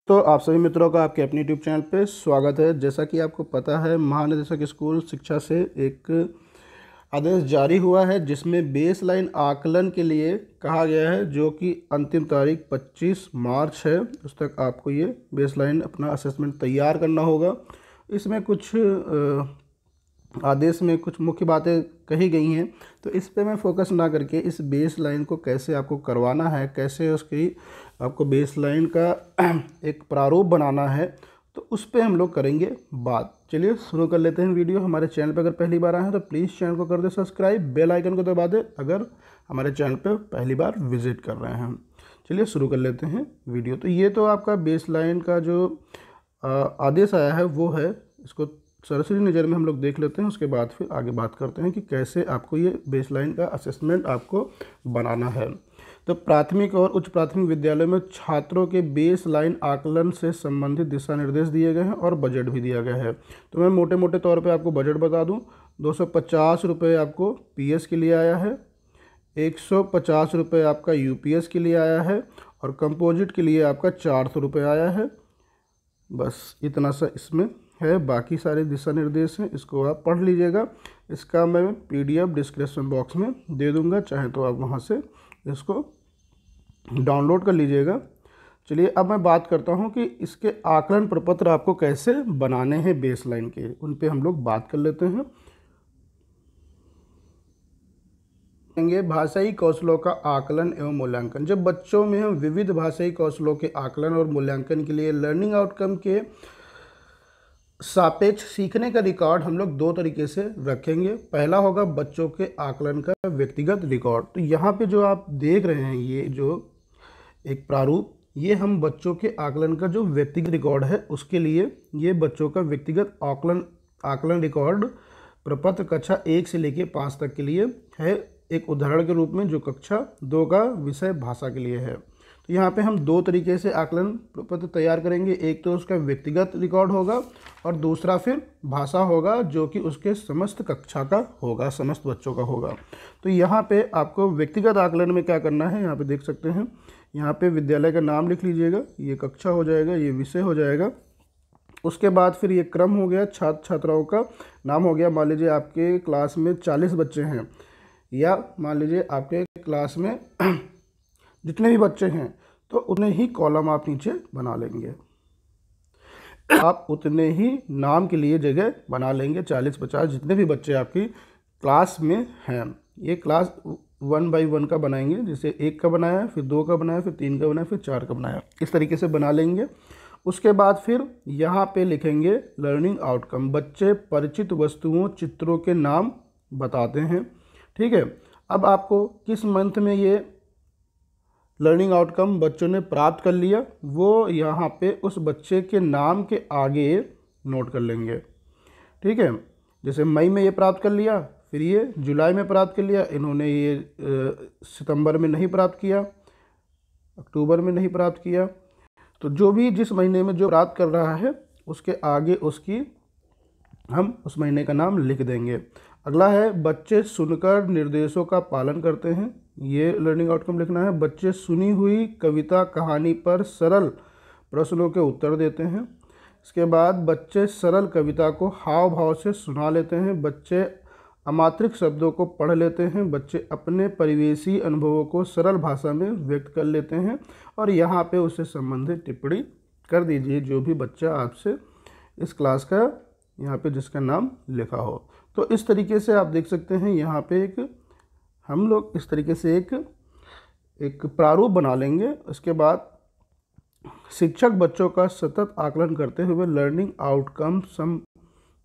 तो आप सभी मित्रों का आपके अपने यूट्यूब चैनल पे स्वागत है। जैसा कि आपको पता है, महानिदेशक स्कूल शिक्षा से एक आदेश जारी हुआ है जिसमें बेसलाइन आकलन के लिए कहा गया है, जो कि अंतिम तारीख 25 मार्च है। उस तक आपको ये बेसलाइन अपना असेसमेंट तैयार करना होगा। इसमें कुछ आदेश में कुछ मुख्य बातें कही गई हैं, तो इस पे मैं फोकस ना करके इस बेस लाइन को कैसे आपको करवाना है, कैसे उसकी आपको बेस लाइन का एक प्रारूप बनाना है, तो उस पे हम लोग करेंगे बात। चलिए शुरू कर लेते हैं वीडियो। हमारे चैनल पर अगर पहली बार आए हैं तो प्लीज़ चैनल को कर दे सब्सक्राइब, बेल आइकन को दबा दे अगर हमारे चैनल पर पहली बार विजिट कर रहे हैं। चलिए शुरू कर लेते हैं वीडियो। तो ये तो आपका बेस लाइन का जो आदेश आया है वो है, इसको सरसरी नज़र में हम लोग देख लेते हैं। उसके बाद फिर आगे बात करते हैं कि कैसे आपको ये बेसलाइन का असेसमेंट आपको बनाना है। तो प्राथमिक और उच्च प्राथमिक विद्यालय में छात्रों के बेसलाइन आकलन से संबंधित दिशा निर्देश दिए गए हैं और बजट भी दिया गया है। तो मैं मोटे मोटे तौर पे आपको बजट बता दूं। 250 रुपये आपको पीएस के लिए आया है, 150 रुपये आपका यूपीएस के लिए आया है और कंपोजिट के लिए आपका 400 रुपये आया है। बस इतना सा इसमें है। बाकी सारे दिशा निर्देश हैं, इसको आप पढ़ लीजिएगा। इसका मैं पीडीएफ डिस्क्रिप्शन बॉक्स में दे दूंगा, चाहे तो आप वहां से इसको डाउनलोड कर लीजिएगा। चलिए अब मैं बात करता हूं कि इसके आकलन प्रपत्र आपको कैसे बनाने हैं बेसलाइन के, उन पे हम लोग बात कर लेते हैं। भाषाई कौशलों का आकलन एवं मूल्यांकन। जब बच्चों में हम विविध भाषाई कौशलों के आकलन और मूल्यांकन के लिए लर्निंग आउटकम के सापेक्ष सीखने का रिकॉर्ड हम लोग दो तरीके से रखेंगे। पहला होगा बच्चों के आकलन का व्यक्तिगत रिकॉर्ड। तो यहाँ पे जो आप देख रहे हैं, ये जो एक प्रारूप, ये हम बच्चों के आकलन का जो व्यक्तिगत रिकॉर्ड है उसके लिए ये बच्चों का व्यक्तिगत आकलन रिकॉर्ड प्रपत्र कक्षा 1 से लेकर 5 तक के लिए है। एक उदाहरण के रूप में जो कक्षा 2 का विषय भाषा के लिए है। तो यहाँ पे हम दो तरीके से आकलन प्रपत्र तैयार करेंगे। एक तो उसका व्यक्तिगत रिकॉर्ड होगा और दूसरा फिर भाषा होगा, जो कि उसके समस्त कक्षा का होगा, समस्त बच्चों का होगा। तो यहाँ पे आपको व्यक्तिगत आकलन में क्या करना है, यहाँ पे देख सकते हैं। यहाँ पे विद्यालय का नाम लिख लीजिएगा, ये कक्षा हो जाएगा, ये विषय हो जाएगा। उसके बाद फिर ये क्रम हो गया, छात्र छात्राओं का नाम हो गया। मान लीजिए आपके क्लास में 40 बच्चे हैं, या मान लीजिए आपके क्लास में जितने भी बच्चे हैं तो उतने ही कॉलम आप नीचे बना लेंगे। आप उतने ही नाम के लिए जगह बना लेंगे। 40-50 जितने भी बच्चे आपकी क्लास में हैं, ये क्लास 1 बाई 1 का बनाएंगे। जैसे 1 का बनाया, फिर 2 का बनाया, फिर 3 का बनाया, फिर 4 का बनाया, इस तरीके से बना लेंगे। उसके बाद फिर यहाँ पे लिखेंगे लर्निंग आउटकम। बच्चे परिचित वस्तुओं, चित्रों के नाम बताते हैं। ठीक है। अब आपको किस मंथ में ये लर्निंग आउटकम बच्चों ने प्राप्त कर लिया, वो यहाँ पे उस बच्चे के नाम के आगे नोट कर लेंगे। ठीक है। जैसे मई में ये प्राप्त कर लिया, फिर ये जुलाई में प्राप्त कर लिया, इन्होंने ये सितंबर में नहीं प्राप्त किया, अक्टूबर में नहीं प्राप्त किया। तो जो भी जिस महीने में जो प्राप्त कर रहा है उसके आगे उसकी हम उस महीने का नाम लिख देंगे। अगला है बच्चे सुनकर निर्देशों का पालन करते हैं। ये लर्निंग आउटकम लिखना है। बच्चे सुनी हुई कविता कहानी पर सरल प्रश्नों के उत्तर देते हैं। इसके बाद बच्चे सरल कविता को हाव भाव से सुना लेते हैं। बच्चे अमात्रिक शब्दों को पढ़ लेते हैं। बच्चे अपने परिवेशी अनुभवों को सरल भाषा में व्यक्त कर लेते हैं। और यहाँ पे उससे संबंधित टिप्पणी कर दीजिए, जो भी बच्चा आपसे इस क्लास का यहाँ पे जिसका नाम लिखा हो। तो इस तरीके से आप देख सकते हैं, यहाँ पे हम लोग इस तरीके से एक प्रारूप बना लेंगे। उसके बाद शिक्षक बच्चों का सतत आकलन करते हुए लर्निंग आउटकम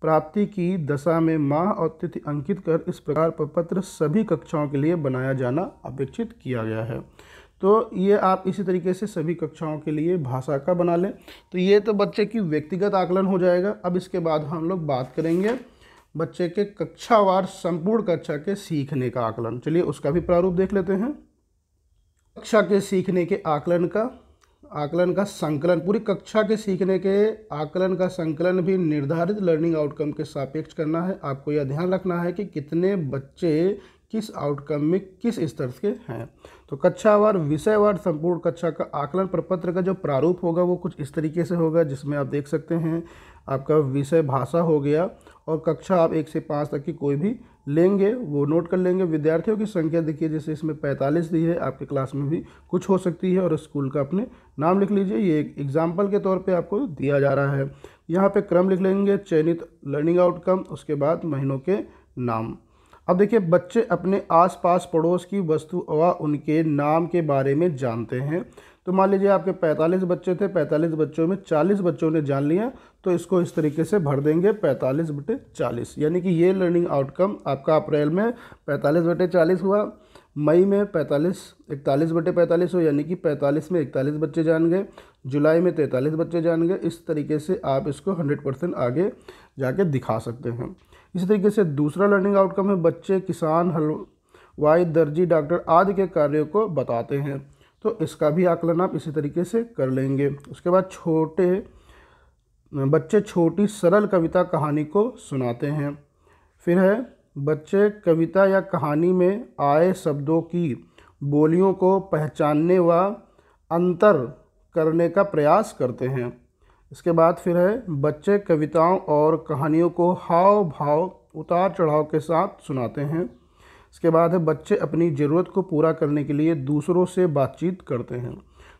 प्राप्ति की दशा में माह और तिथि अंकित कर इस प्रकार प्रपत्र सभी कक्षाओं के लिए बनाया जाना अपेक्षित किया गया है। तो ये आप इसी तरीके से सभी कक्षाओं के लिए भाषा का बना लें। तो ये तो बच्चे की व्यक्तिगत आकलन हो जाएगा। अब इसके बाद हम लोग बात करेंगे बच्चे के कक्षावार संपूर्ण कक्षा के सीखने का आकलन। चलिए उसका भी प्रारूप देख लेते हैं। कक्षा के सीखने के आकलन का संकलन, पूरी कक्षा के सीखने के आकलन का संकलन भी निर्धारित लर्निंग आउटकम के सापेक्ष करना है। आपको यह ध्यान रखना है कि कितने बच्चे किस आउटकम में किस स्तर के हैं। तो कक्षावार विषयवार संपूर्ण कक्षा का आकलन प्रपत्र का जो प्रारूप होगा वो कुछ इस तरीके से होगा, जिसमें आप देख सकते हैं आपका विषय भाषा हो गया और कक्षा आप 1 से 5 तक की कोई भी लेंगे वो नोट कर लेंगे। विद्यार्थियों की संख्या देखिए, जैसे इसमें 45 दी है, आपके क्लास में भी कुछ हो सकती है और स्कूल का अपने नाम लिख लीजिए। ये एक एग्जाम्पल के तौर पे आपको दिया जा रहा है। यहाँ पे क्रम लिख लेंगे, चयनित लर्निंग आउटकम, उसके बाद महीनों के नाम। अब देखिए बच्चे अपने आसपास पड़ोस की वस्तु व उनके नाम के बारे में जानते हैं। तो मान लीजिए आपके 45 बच्चे थे, 45 बच्चों में 40 बच्चों ने जान लिया, तो इसको इस तरीके से भर देंगे 45/40, यानी कि ये लर्निंग आउटकम आपका अप्रैल में 45/40 हुआ, मई में 41/45 हो, यानी कि 45 में 41 बच्चे जान गए, जुलाई में 43 बच्चे जान गए। इस तरीके से आप इसको 100% आगे जाके दिखा सकते हैं। इसी तरीके से दूसरा लर्निंग आउटकम है बच्चे किसान, हलवाई, दर्जी, डॉक्टर आदि के कार्यों को बताते हैं। तो इसका भी आकलन आप इसी तरीके से कर लेंगे। उसके बाद बच्चे छोटी सरल कविता कहानी को सुनाते हैं। फिर है बच्चे कविता या कहानी में आए शब्दों की बोलियों को पहचानने व अंतर करने का प्रयास करते हैं। इसके बाद फिर है बच्चे कविताओं और कहानियों को हाव भाव उतार चढ़ाव के साथ सुनाते हैं। इसके बाद है बच्चे अपनी ज़रूरत को पूरा करने के लिए दूसरों से बातचीत करते हैं।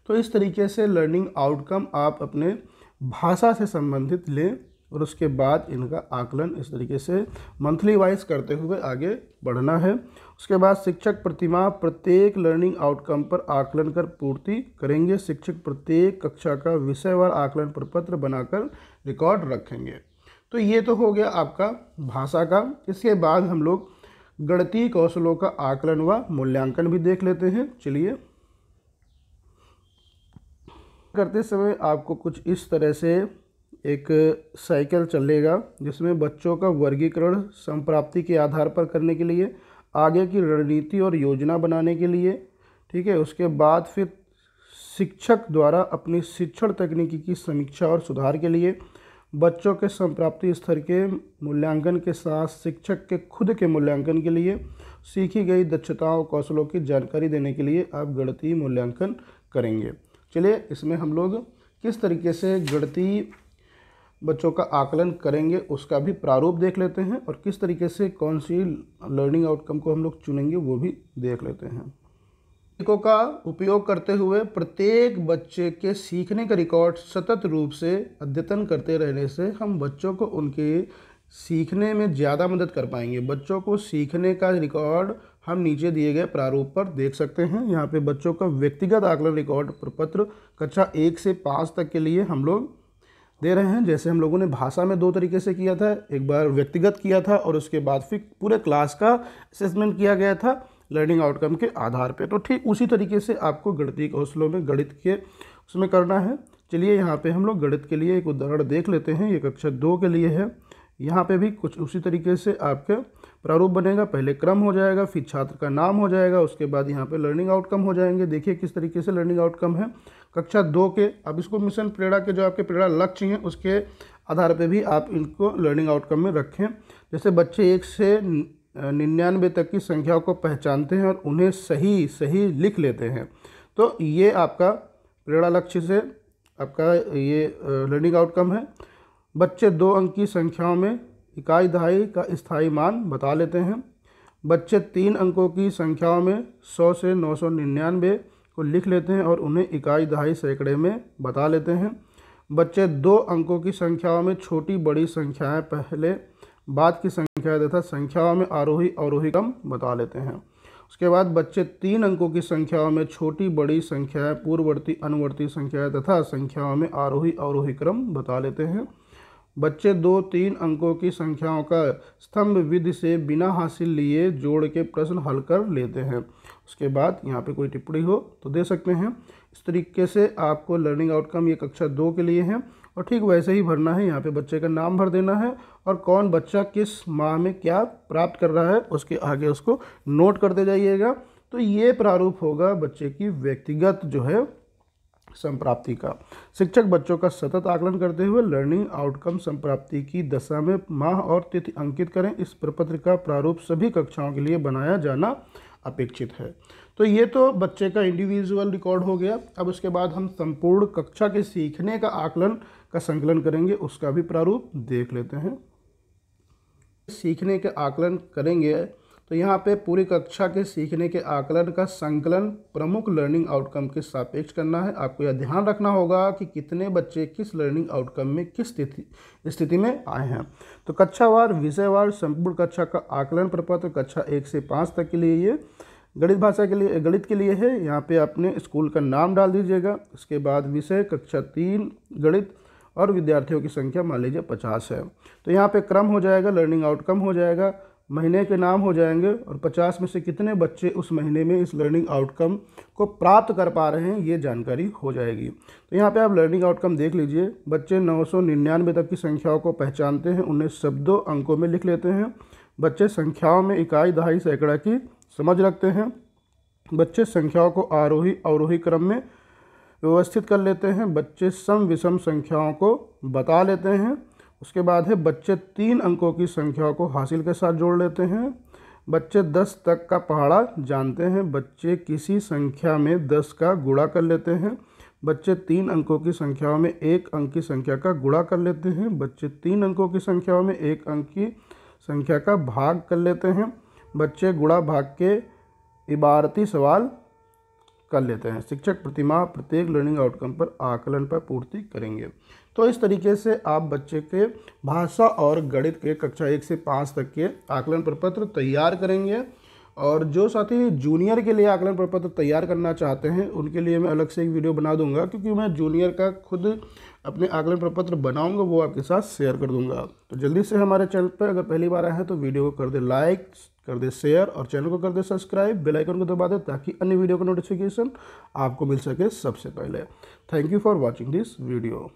तो इस तरीके से लर्निंग आउटकम आप अपने भाषा से संबंधित लें और उसके बाद इनका आकलन इस तरीके से मंथली वाइज करते हुए आगे बढ़ना है। उसके बाद शिक्षक प्रतिमाह प्रत्येक लर्निंग आउटकम पर आकलन कर पूर्ति करेंगे। शिक्षक प्रत्येक कक्षा का विषयवार आकलन प्रपत्र बनाकर रिकॉर्ड रखेंगे। तो ये तो हो गया आपका भाषा का। इसके बाद हम लोग गणितीय कौशलों का आकलन व मूल्यांकन भी देख लेते हैं। चलिए, करते समय आपको कुछ इस तरह से एक साइकिल चलेगा, जिसमें बच्चों का वर्गीकरण संप्राप्ति के आधार पर करने के लिए, आगे की रणनीति और योजना बनाने के लिए, ठीक है। उसके बाद फिर शिक्षक द्वारा अपनी शिक्षण तकनीकी की समीक्षा और सुधार के लिए, बच्चों के संप्राप्ति स्तर के मूल्यांकन के साथ शिक्षक के खुद के मूल्यांकन के लिए, सीखी गई दक्षताओं कौशलों की जानकारी देने के लिए आप गणितीय मूल्यांकन करेंगे। चलिए, इसमें हम लोग किस तरीके से गणितीय बच्चों का आकलन करेंगे उसका भी प्रारूप देख लेते हैं और किस तरीके से कौन सी लर्निंग आउटकम को हम लोग चुनेंगे वो भी देख लेते हैं। तकनीकों का उपयोग करते हुए प्रत्येक बच्चे के सीखने का रिकॉर्ड सतत रूप से अद्यतन करते रहने से हम बच्चों को उनके सीखने में ज़्यादा मदद कर पाएंगे। बच्चों को सीखने का रिकॉर्ड हम नीचे दिए गए प्रारूप पर देख सकते हैं। यहाँ पे बच्चों का व्यक्तिगत आकलन रिकॉर्ड प्रपत्र कक्षा 1 से 5 तक के लिए हम लोग दे रहे हैं। जैसे हम लोगों ने भाषा में 2 तरीके से किया था, एक बार व्यक्तिगत किया था और उसके बाद फिर पूरे क्लास का असेसमेंट किया गया था लर्निंग आउटकम के आधार पे। तो ठीक उसी तरीके से आपको गणितीय कौशलों में गणित के उसमें करना है। चलिए, यहाँ पे हम लोग गणित के लिए एक उदाहरण देख लेते हैं। ये कक्षा 2 के लिए है। यहाँ पे भी कुछ उसी तरीके से आपका प्रारूप बनेगा। पहले क्रम हो जाएगा, फिर छात्र का नाम हो जाएगा, उसके बाद यहाँ पे लर्निंग आउटकम हो जाएंगे। देखिए किस तरीके से लर्निंग आउटकम है कक्षा 2 के। अब इसको मिशन प्रेरणा के जो आपके प्रेरणा लक्ष्य हैं उसके आधार पे भी आप इनको लर्निंग आउटकम में रखें। जैसे बच्चे 1 से 99 तक की संख्याओं को पहचानते हैं और उन्हें सही सही लिख लेते हैं। तो ये आपका प्रेरणा लक्ष्य से आपका ये लर्निंग आउटकम है। बच्चे 2 अंक की संख्याओं में इकाई दहाई का स्थायी मान बता लेते हैं। बच्चे 3 अंकों की संख्याओं में 100 से 999 को लिख लेते हैं और उन्हें इकाई दहाई सैकड़े में बता लेते हैं। बच्चे 2 अंकों की संख्याओं में छोटी बड़ी संख्याएं पहले बाद की संख्या तथा संख्याओं में आरोही अवरोही क्रम बता लेते हैं। उसके बाद बच्चे 3 अंकों की संख्याओं में छोटी बड़ी संख्याएं पूर्ववर्ती अनुवर्ती संख्याएं तथा संख्याओं में आरोही अवरोही क्रम बता लेते हैं। बच्चे 2-3 अंकों की संख्याओं का स्तंभ विधि से बिना हासिल लिए जोड़ के प्रश्न हल कर लेते हैं। उसके बाद यहाँ पे कोई टिप्पणी हो तो दे सकते हैं। इस तरीके से आपको लर्निंग आउटकम ये कक्षा 2 के लिए है और ठीक वैसे ही भरना है। यहाँ पे बच्चे का नाम भर देना है और कौन बच्चा किस माह में क्या प्राप्त कर रहा है उसके आगे उसको नोट करते जाइएगा। तो ये प्रारूप होगा बच्चे की व्यक्तिगत जो है संप्राप्ति का। शिक्षक बच्चों का सतत आकलन करते हुए लर्निंग आउटकम संप्राप्ति की दशा में माह और तिथि अंकित करें। इस प्रपत्र का प्रारूप सभी कक्षाओं के लिए बनाया जाना अपेक्षित है। तो ये तो बच्चे का इंडिविजुअल रिकॉर्ड हो गया। अब उसके बाद हम संपूर्ण कक्षा के सीखने का आकलन का संकलन करेंगे, उसका भी प्रारूप देख लेते हैं। सीखने के आकलन करेंगे तो यहाँ पे पूरी कक्षा के सीखने के आकलन का संकलन प्रमुख लर्निंग आउटकम के सापेक्ष करना है। आपको यह ध्यान रखना होगा कि कितने बच्चे किस लर्निंग आउटकम में किस स्थिति में आए हैं। तो कक्षावार विषयवार संपूर्ण कक्षा का आकलन प्रपत्र कक्षा 1 से 5 तक के लिए ये गणित के लिए है। यहाँ पे अपने स्कूल का नाम डाल दीजिएगा। इसके बाद विषय कक्षा 3 गणित और विद्यार्थियों की संख्या मान लीजिए 50 है। तो यहाँ पे क्रम हो जाएगा, लर्निंग आउटकम हो जाएगा, महीने के नाम हो जाएंगे और 50 में से कितने बच्चे उस महीने में इस लर्निंग आउटकम को प्राप्त कर पा रहे हैं ये जानकारी हो जाएगी। तो यहाँ पे आप लर्निंग आउटकम देख लीजिए। बच्चे 999 तक की संख्याओं को पहचानते हैं, उन्हें शब्दों अंकों में लिख लेते हैं। बच्चे संख्याओं में इकाई दहाई सैकड़ा की समझ रखते हैं। बच्चे संख्याओं को आरोही अवरोही क्रम में व्यवस्थित कर लेते हैं। बच्चे सम विषम संख्याओं को बता लेते हैं। उसके बाद है बच्चे 3 अंकों की संख्याओं को हासिल के साथ जोड़ लेते हैं। बच्चे 10 तक का पहाड़ा जानते हैं। बच्चे किसी संख्या में 10 का गुणा कर लेते हैं। बच्चे 3 अंकों की संख्याओं में 1 अंक की संख्या का गुणा कर लेते हैं। बच्चे 3 अंकों की संख्याओं में 1 अंक की संख्या का भाग कर लेते हैं। बच्चे गुणा भाग के इबारती सवाल कर लेते हैं। शिक्षक प्रतिमाह प्रत्येक लर्निंग आउटकम पर आकलन पर पूर्ति करेंगे। तो इस तरीके से आप बच्चे के भाषा और गणित के कक्षा 1 से 5 तक के आकलन प्रपत्र तैयार करेंगे। और जो साथी जूनियर के लिए आकलन प्रपत्र तैयार करना चाहते हैं उनके लिए मैं अलग से एक वीडियो बना दूंगा, क्योंकि मैं जूनियर का खुद अपने आकलन प्रपत्र बनाऊंगा, वो आपके साथ शेयर कर दूंगा। तो जल्दी से हमारे चैनल पर अगर पहली बार आए हैं तो वीडियो को कर दे लाइक, कर दे शेयर और चैनल को कर दे सब्सक्राइब, बेल आइकन को दबा दे ताकि अन्य वीडियो का नोटिफिकेशन आपको मिल सके सबसे पहले। Thank you for watching this video.